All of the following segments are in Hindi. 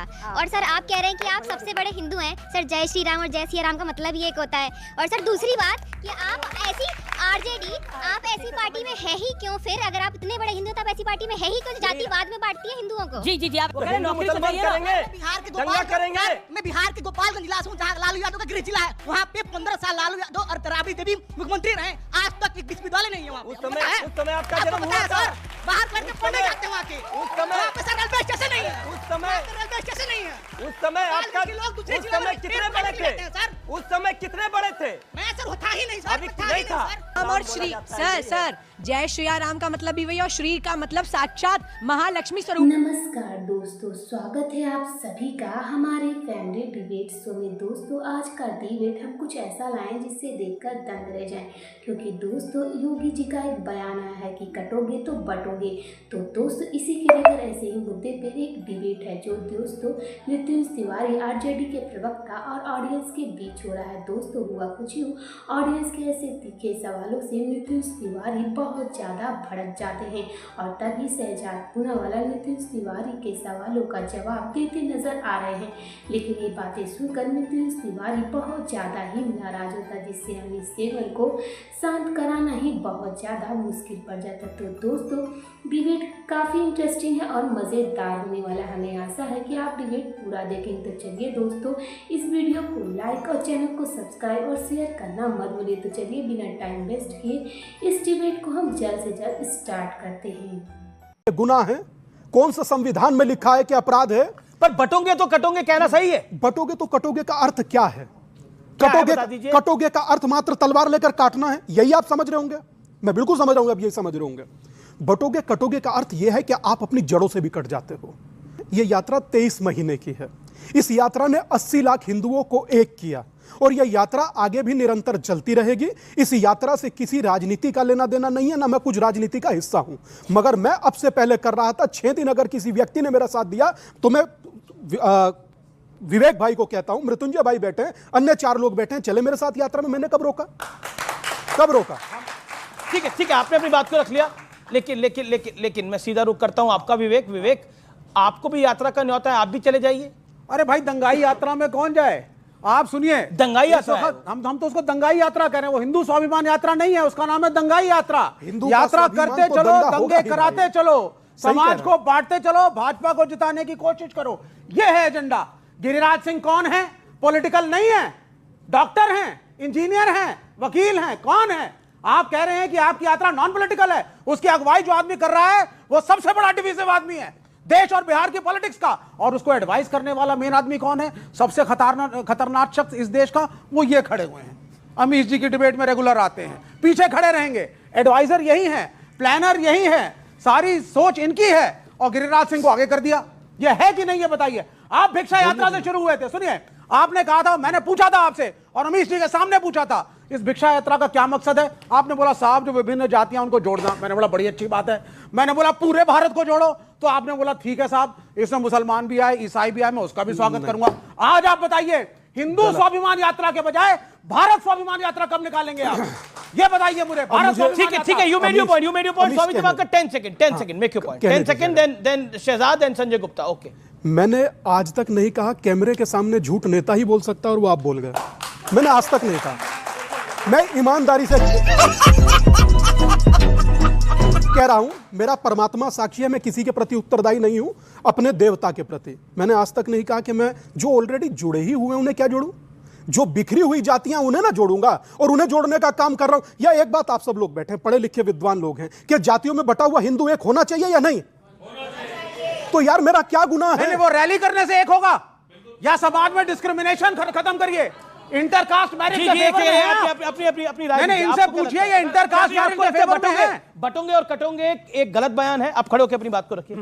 था। और सर आप कह रहे हैं कि आप सबसे बड़े हिंदू हैं। सर जय श्री राम और जय सिया राम का मतलब ही एक होता है। और सर दूसरी बात कि आप ऐसी आरजेडी, आप ऐसी पार्टी में है ही क्यों? फिर अगर आप इतने बड़े हिंदू, तब ऐसी पार्टी में है ही क्यों जातिवाद में बांटती है हिंदुओं को? जी जी जी, आप नौकरी तो करिए ना। मैं बिहार के गोपालगंज जिला से हूं, जहां लालू यादव का गृह जिला है। वहां पे 15 साल लालू यादव और राबड़ी देवी मुख्यमंत्री रहे। आज तक एक विश्वविद्यालय नहीं है वहां। उस समय आपका जन्म हुआ था। बाहर करके पढ़ने जाते हैं वहां के। उस समय पे सर रेलवे स्टेशन नहीं है। उस समय रेलवे स्टेशन नहीं है। उस समय आपका लोग दूसरे उस समय कितने बड़े थे सर? उस समय कितने बड़े थे? मैं सर होता ही नहीं सर। अभी नहीं था। और श्री सर जय श्री राम का मतलब भी वही, और श्री का मतलब साक्षात महालक्ष्मी स्वरूप। नमस्कार दोस्तों, स्वागत है आप सभी का हमारे फैमिली डिबेट शो में। दोस्तों आज का डिबेट हम कुछ ऐसा लाएं जिससे देखकर दंग रह जाएं, क्योंकि दोस्तों योगी जी का एक बयान आया है कि कटोगे तो बटोगे। तो दोस्तों इसी के लेकर ऐसे ही मुद्दे पर एक डिबेट है जो दोस्तों नितिन तिवारी आरजेडी के प्रवक्ता और ऑडियंस के बीच हो रहा है। दोस्तों हुआ कुछ यूँ, ऑडियंस के ऐसे तीखे सवालों से नितिन तिवारी बहुत ज़्यादा भड़क जाते हैं और तभी शहजाद पूनावाला नितिन तिवारी के सवालों का जवाब देते नजर आ रहे हैं। लेकिन ये बातें सुनकर नितिन तिवारी बहुत ज़्यादा ही नाराज होता है, जिससे अमित सेवन को शांत कराना ही बहुत ज़्यादा मुश्किल पड़ जाता है। तो दोस्तों डिबेट काफ़ी इंटरेस्टिंग है और मज़ेदार होने वाला है। हमें आशा है कि आप डिबेट पूरा देखेंगे। तो चलिए दोस्तों इस वीडियो को लाइक और चैनल को सब्सक्राइब और शेयर करना मत भूलिए। तो चलिए बिना टाइम वेस्ट किए इस डिबेट को हम जल्द से जल्द स्टार्ट करते हैं। गुनाह है? कौन सा संविधान में लिखा है कि अपराध है? पर बटोगे तो कटोगे कहना सही है। बटोगे तो कटोगे का अर्थ क्या है? कटोगे का अर्थ मात्र तलवार लेकर काटना है, यही आप समझ रहे होंगे। मैं बिल्कुल समझ रहा हूं, अब यही समझ रहे होंगे। बटोगे कटोगे का अर्थ यह है कि आप अपनी जड़ों से भी कट जाते हो। यह यात्रा 23 महीने की है। इस यात्रा ने 80 लाख हिंदुओं को एक किया और यह यात्रा आगे भी निरंतर चलती रहेगी। इस यात्रा से किसी राजनीति का लेना देना नहीं है, ना मैं कुछ राजनीति का हिस्सा हूं। मगर मैं अब से पहले कर रहा था 6 दिन अगर किसी व्यक्ति ने मेरा साथ दिया तो मैं विवेक भाई को कहता हूं, मृत्युंजय भाई बैठे हैं, अन्य 4 लोग बैठे हैं, चले मेरे साथ यात्रा में। मैंने कब रोका? ठीक है, आपने अपनी बात को रख लिया। लेकिन मैं सीधा रुख करता हूं आपका। विवेक आपको भी यात्रा का न्योता है, आप भी चले जाइए। अरे भाई दंगाई यात्रा में कौन जाए? आप सुनिए, दंगाई यात्रा हम तो उसको दंगाई यात्रा कह रहे हैं। वो हिंदू स्वाभिमान यात्रा नहीं है, उसका नाम है दंगाई यात्रा। यात्रा करते चलो, दंगे कराते चलो, समाज को बांटते चलो, भाजपा को जिताने की कोशिश करो, यह है एजेंडा। गिरिराज सिंह कौन है? पॉलिटिकल नहीं है, डॉक्टर हैं, इंजीनियर हैं, वकील हैं। कौन है? आप कह रहे हैं कि आपकी यात्रा नॉन पॉलिटिकल है। उसकी अगुवाई जो आदमी कर रहा है वो सबसे बड़ा डिविजिव आदमी है देश और बिहार की पॉलिटिक्स का। और उसको एडवाइस करने वाला मेन आदमी कौन है? सबसे खतरनाक शख्स इस देश का वो ये खड़े हुए हैं। अमीश जी की डिबेट में रेगुलर आते हैं, पीछे खड़े रहेंगे। एडवाइजर यही है, प्लानर यही है, सारी सोच इनकी है। और गिरिराज सिंह को आगे कर दिया। ये है कि नहीं ये बताइए। आप भिक्षा यात्रा से शुरू हुए थे, सुनिए, आपने कहा था, मैंने पूछा था आपसे और अमीश जी के सामने पूछा था, इस भिक्षा यात्रा का क्या मकसद है? आपने बोला साहब जो विभिन्न जातियां उनको जोड़ना। मैंने बोला बड़ी अच्छी बात है। मैंने बोला पूरे भारत को जोड़ो, तो आपने बोला ठीक है साहब, इसमें मुसलमान भी आए, ईसाई भी आए, मैं उसका भी स्वागत करूंगा। आज आप बताइए, हिंदू स्वाभिमान यात्रा के बजाय भारत स्वाभिमान यात्रा कब निकालेंगे आप? ये बताइए मुझे। भारत ठीक है, you made your point. Swami ji का 10 second make your point. 10 second, then Shahzad, then Sanjay Gupta. Okay. मैंने आज तक नहीं कहा कैमरे के सामने झूठ नेता ही बोल सकता और वो आप बोल गए। मैंने आज तक नहीं कहा। मैं ईमानदारी से कह रहा हूं, मेरा परमात्मा साक्षी है, मैं किसी के प्रति उत्तरदायी नहीं हूं, अपने देवता के प्रति। मैंने आज तक नहीं कहा कि मैं जो ऑलरेडी जुड़े ही हुए उन्हें क्या जोड़ूं, जो बिखरी हुई जातियां उन्हें ना जोड़ूंगा, और उन्हें जोड़ने का काम कर रहा हूं। या एक बात, आप सब लोग बैठे पढ़े लिखे विद्वान लोग हैं, कि जातियों में बटा हुआ हिंदू एक होना चाहिए या नहीं? तो यार मेरा क्या गुनाह है? वो रैली करने से एक होगा, या समाज में डिस्क्रिमिनेशन खत्म करिए, इंटरकास्ट मैरिज अपनी राय इनसे पूछिए, ये इंटरकास्ट मैरिज के फेवर में है। बटोगे और कटोगे एक गलत बयान है। आप खड़े होकर अपनी बात को रखिए।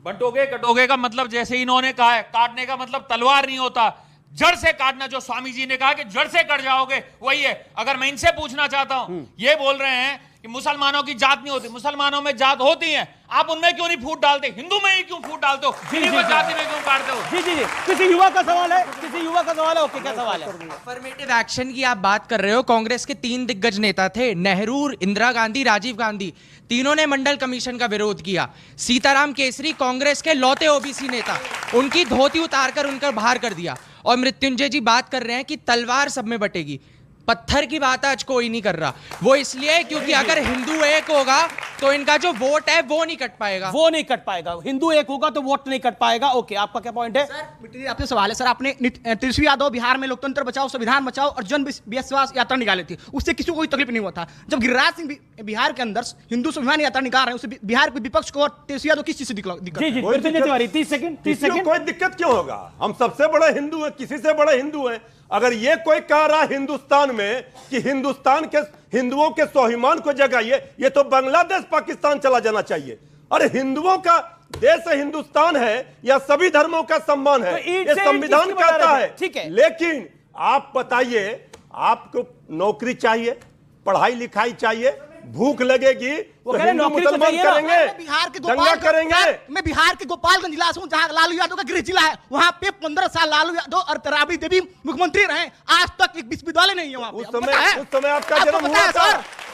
बटोगे कटोगे का मतलब जैसे इन्होंने कहा है, काटने का मतलब तलवार नहीं होता, जड़ से काटना, जो स्वामी जी ने कहा कि जड़ से कट जाओगे, वही है। अगर मैं इनसे पूछना चाहता हूं, ये बोल रहे हैं कि मुसलमानों की जात नहीं होती, मुसलमानों में जात होती है, आप उनमें क्यों नहीं फूट डालते, हिंदू में ही क्यों फूट डालते हो, जाति में क्यों काटते हो? जी जी जी, किसी युवा का सवाल है, किसी युवा का सवाल है। ओके, क्या सवाल है? अफर्मेटिव एक्शन की आप बात कर रहे हो। कांग्रेस के 3 दिग्गज नेता थे, नेहरू, इंदिरा गांधी, राजीव गांधी, तीनों ने मंडल कमीशन का विरोध किया। सीताराम केसरी कांग्रेस के लौते ओबीसी नेता, उनकी धोती उतारकर उनका बाहर कर दिया। और मृत्युंजय जी बात कर रहे हैं कि तलवार सब में बटेगी, पत्थर की बात आज कोई नहीं कर रहा। वो इसलिए क्योंकि अगर हिंदू एक होगा तो इनका जो वोट है वो नहीं कट पाएगा, वो नहीं कट पाएगा। हिंदू एक होगा तो वोट नहीं कट पाएगा। ओके, आपका क्या पॉइंट है? सर आपसे सवाल है सर, आपने तेजस्वी यादव बिहार में लोकतंत्र बचाओ, संविधान बचाओ और जन विश्वास यात्रा निकाली थी, उससे किसी को कोई तकलीफ नहीं हुआ था। जब गिरिराज सिंह बिहार के अंदर हिंदू स्वाभिमान यात्रा निकाल रहे हैं, उससे बिहार के विपक्ष को और तेजस्वी यादव किस चीज से दिक्कत? जी जी, मृत्युंजय तिवारी 30 सेकंड। कोई दिक्कत क्यों होगा? हम सबसे बड़े हिंदू हैं, किसी से बड़े हिंदू हैं। अगर ये कोई कह रहा है हिंदुस्तान में कि हिंदुस्तान के हिंदुओं के स्वाभिमान को जगाइए, ये तो बांग्लादेश पाकिस्तान चला जाना चाहिए। अरे हिंदुओं का देश हिंदुस्तान है या सभी धर्मों का सम्मान है, ये संविधान कहता है। ठीक है, लेकिन आप बताइए, आपको नौकरी चाहिए, पढ़ाई लिखाई चाहिए, भूख लगेगी तो हिंदू मुसलमान करेंगे, दंगा करेंगे। मैं बिहार के गोपालगंज जिला से हूं, जहां लालू यादव का गृह जिला है। वहां पे 15 साल लालू यादव और राबड़ी देवी मुख्यमंत्री रहे, आज तक एक विश्वविद्यालय नहीं है वहां पे। उस समय आपका जन्म हुआ था।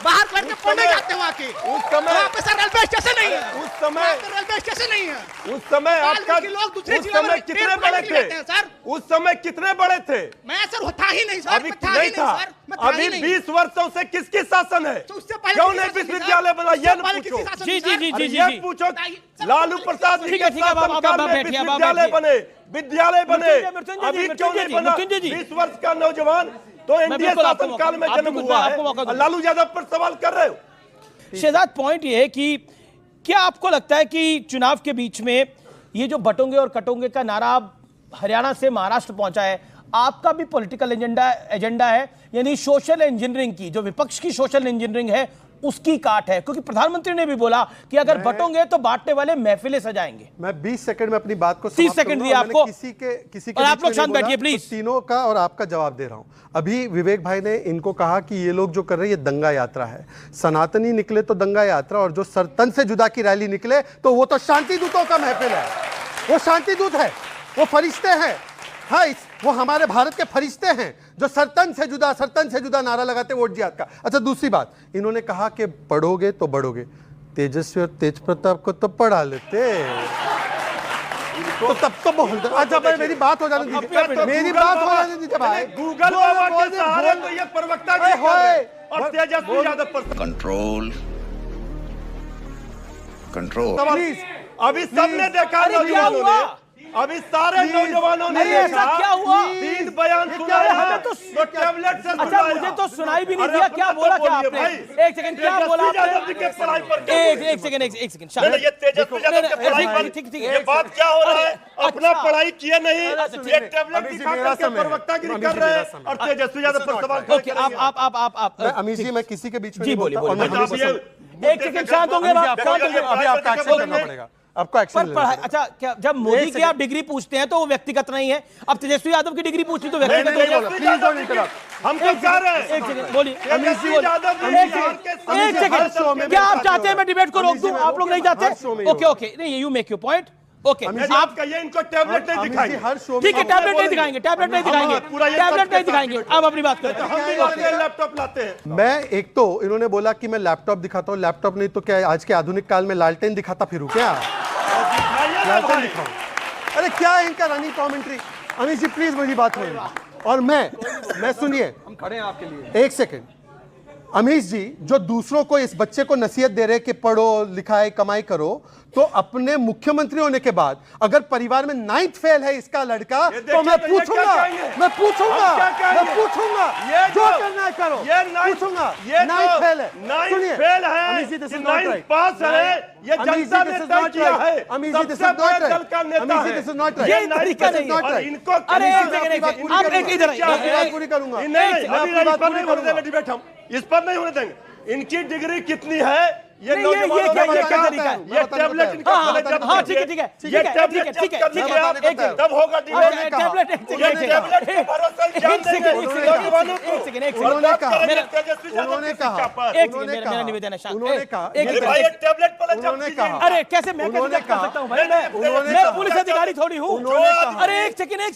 बाहर लड़के पढ़ने जाते हैं वहां के, उस समय वहां पे सर रेलवे स्टेशन नहीं है, उस समय रेलवे स्टेशन नहीं है। उस समय आपका लोग दूसरे उस समय कितने बड़े थे सर? उस समय कितने बड़े थे? मैं सर था ही नहीं सर, अभी नहीं था। अभी 20 वर्षों से किसकी शासन है? क्यों नहीं विश्वविद्यालय बना? ये पूछो। जी जी जी जी ये पूछो। लालू प्रसाद जी के शासनकाल में विश्वविद्यालय बने, विद्यालय बने, अभी क्यों नहीं बना? 20 वर्ष का नौजवान तो एनडीए शासनकाल में जन्म हुआ है, लालू यादव पर सवाल कर रहे हो। शहजाद, पॉइंट ये है कि क्या आपको लगता है कि चुनाव के बीच में ये जो बटोंगे और कटोंगे का नारा हरियाणा से महाराष्ट्र पहुंचा है, आपका भी पॉलिटिकल एजेंडा है? यानी सोशल इंजीनियरिंग की, जो विपक्ष की सोशल इंजीनियरिंग है, उसकी काट है? क्योंकि प्रधानमंत्री ने भी बोला कि अगर बटोंगे तो बांटने वाले महफिलें सजाएंगे। मैं 20 सेकंड में अपनी बात को 30 सेकंड दिया आपको। किसी के और आप लोग शांत बैठिए प्लीज। तो तीनों का और आपका जवाब दे रहा हूं। अभी विवेक भाई ने इनको कहा कि ये लोग जो कर रहे हैं ये दंगा यात्रा है। सनातनी निकले तो दंगा यात्रा, और जो सरतन से जुदा की रैली निकले तो वो तो शांति दूतों का महफिल है। वो शांति दूत है, वो फरिश्ते हैं। हाँ, वो हमारे भारत के फरिश्ते हैं जो सरतन से जुदा नारा लगाते वोट जिहाद का। अच्छा, दूसरी बात, इन्होंने कहा कि पढ़ोगे तो बढ़ोगे। तेजस्वी और तेज प्रताप को तो पढ़ा लेते तो तब तो बोल दो। अच्छा भाई, मेरी बात हो जाने दीजिए, मेरी बात हो जाने दीजिए भाई। गूगल बाबा के सहारे तो ये प्रवक्ता जी और तेजस्वी यादव पर कंट्रोल। अभी सबने देखा, नौजवानों ने, अभी सारे नौजवानों ने ऐसा क्या हुआ? 3 बयान सुना है तो टैबलेट से। अच्छा, मुझे तो सुनाई भी नहीं दिया। क्या बोला क्या आपने? एक सेकंड, क्या बोला आपने? एक सेकंड ये तेजस्वी यादव के पढ़ाई पर ठीक ये बात क्या हो रहा है? अपना पढ़ाई किए नहीं, ये टैबलेट दिखा के प्रवक्तागिरी कर रहे हैं और तेजस्वी यादव पर सवाल ओके, आप अमीश जी, मैं किसी के बीच में जी बोलिए। एक सेकंड शांत होंगे आप, शांत होंगे। अभी आपका एक्शन करना पड़ेगा, आपको एक्शन लेना पड़ेगा। अच्छा, क्या जब मोदी की आप डिग्री पूछते हैं तो वो व्यक्तिगत नहीं है? अब तेजस्वी यादव की डिग्री पूछी तो व्यक्तिगत हो गया। Please don't interrupt. हम क्या कह रहे हैं? एक सेकंड बोलिए। अमीश जी, एक सेकंड, क्या आप चाहते हैं मैं डिबेट को रोक दूं? आप लोग नहीं चाहते? ओके, नहीं, you make your point. Okay, आप कहिए इनको टैबलेट नहीं दिखाएंगे। ठीक है, टैबलेट नहीं दिखाएंगे, टैबलेट नहीं दिखाएंगे। आप अपनी बात करें। हम भी लाते हैं, लैपटॉप लाते हैं। मैं एक तो इन्होंने बोला कि मैं लैपटॉप दिखाता हूँ, लैपटॉप नहीं तो क्या आज के आधुनिक काल में लालटेन दिखाता फिरूं क्या? लालटेन दिखाऊं? अरे क्या है इनका running commentary? Amish ji please मेरी बात सुनिए। और मैं सुनिए, हम खड़े हैं आपके लिए। एक सेकंड, अमीश जी जो दूसरों को, इस बच्चे को नसीहत दे रहे कि पढ़ो लिखाए कमाई करो, तो अपने मुख्यमंत्री होने के बाद अगर परिवार में 9th फेल है इसका लड़का, तो मैं पूछूंगा जो करना है करो। पूछूंगा 9th फेल है, सुनिए Amish ji, this is not right. Pass है ये जनता ने तय किया है। Amish ji, this is not right. Amish ji, this is not right. ये तरीका नहीं है। इनको अरे एक सेकंड, आप एक इधर बात पूरी करूंगा। इस पर नहीं होने देंगे। इनकी डिग्री कितनी है ये नहीं, ये क्या तरीका है? ये टैबलेट इनका खोले जब हाँ ठीक है ठीक है ये टैबलेट ठीक है तब होगा डिबेट। टैबलेट एक सेकंड मेरा निवेदन है अरे कैसे मैं कर सकता हूँ भाई, मैं पुलिस अधिकारी थोड़ी हूँ। अरे एक सेकंड ये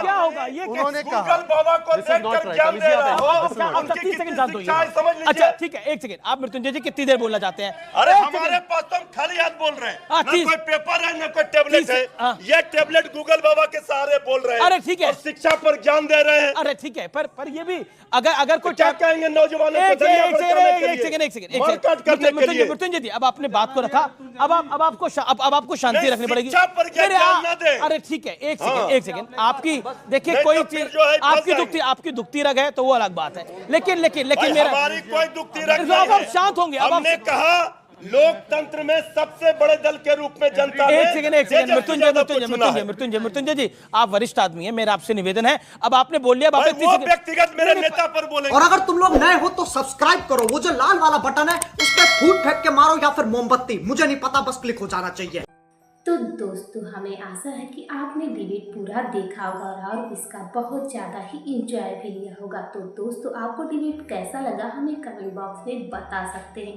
क्या होगा? ये गूगल बाबा को देखकर ज्ञान दे रहा हो। आप 30 सेकंड शांत होइए। अच्छा ठीक है, एक सेकंड आप मृत्युंजय जी कितनी देर बोलना चाहते हैं? अरे हमारे पास तो हम खाली हाथ बोल रहे हैं, ना कोई पेपर है ना कोई टैबलेट है। ये टैबलेट गूगल बाबा के सहारे बोल रहे हैं। अरे ठीक है, शिक्षा पर ज्ञान दे रहे हैं। अरे ठीक है, पर ये भी अगर कोई क्या कहेंगे नौजवानों को? एक सेकंड मृत्युंजय जी, अब आपने बात को रखा, अब आपको शांति रखनी पड़ेगी। अरे ठीक है, एक सेकंड आपकी देखिए कोई चीज आपकी दुखती रग है तो वो अलग बात है, लेकिन मेरा हमारी कोई दुखती रग नहीं है। अब आप शांत होंगे। हमने कहा लोकतंत्र में सबसे बड़े दल के रूप में जनता ने एक सेकंड मृत्युंजय जी, आप वरिष्ठ आदमी हैं, मेरा आपसे निवेदन है, अब आपने बोल लिया, वो व्यक्तिगत मेरे नेता पर बोलेंगे। और अगर तुम लोग नए हो तो सब्सक्राइब करो, वो जो लाल वाला बटन है उस पर फूट फेंक के मारो या फिर मोमबत्ती, मुझे नहीं पता, बस क्लिक हो जाना चाहिए। तो दोस्तों हमें आशा है कि आपने डिबेट पूरा देखा होगा और इसका बहुत ज़्यादा ही इंजॉय भी लिया होगा। तो दोस्तों आपको डिबेट कैसा लगा हमें कमेंट बॉक्स में बता सकते हैं।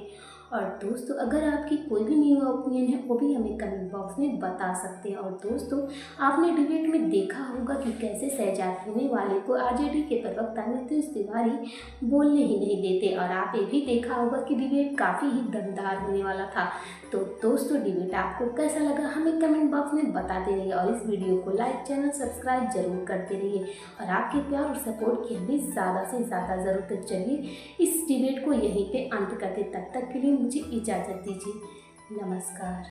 और दोस्तों अगर आपकी कोई भी न्यू ओपिनियन है वो भी हमें कमेंट बॉक्स में बता सकते हैं। और दोस्तों आपने डिबेट में देखा होगा कि कैसे शहजाद होने वाले को आरजेडी के प्रवक्ता नीतीश तिवारी बोलने ही नहीं देते। और आप ये भी देखा होगा कि डिबेट काफ़ी ही दमदार होने वाला था। तो दोस्तों डिबेट आपको कैसा लगा हमें कमेंट बॉक्स में बताते रहिए और इस वीडियो को लाइक चैनल सब्सक्राइब जरूर करते रहिए। और आपके प्यार और सपोर्ट की हमें ज़्यादा से ज़्यादा ज़रूरत है। चलिए इस डिबेट को यहीं पे अंत करते, तब तक के लिए मुझे इजाज़त दीजिए। नमस्कार।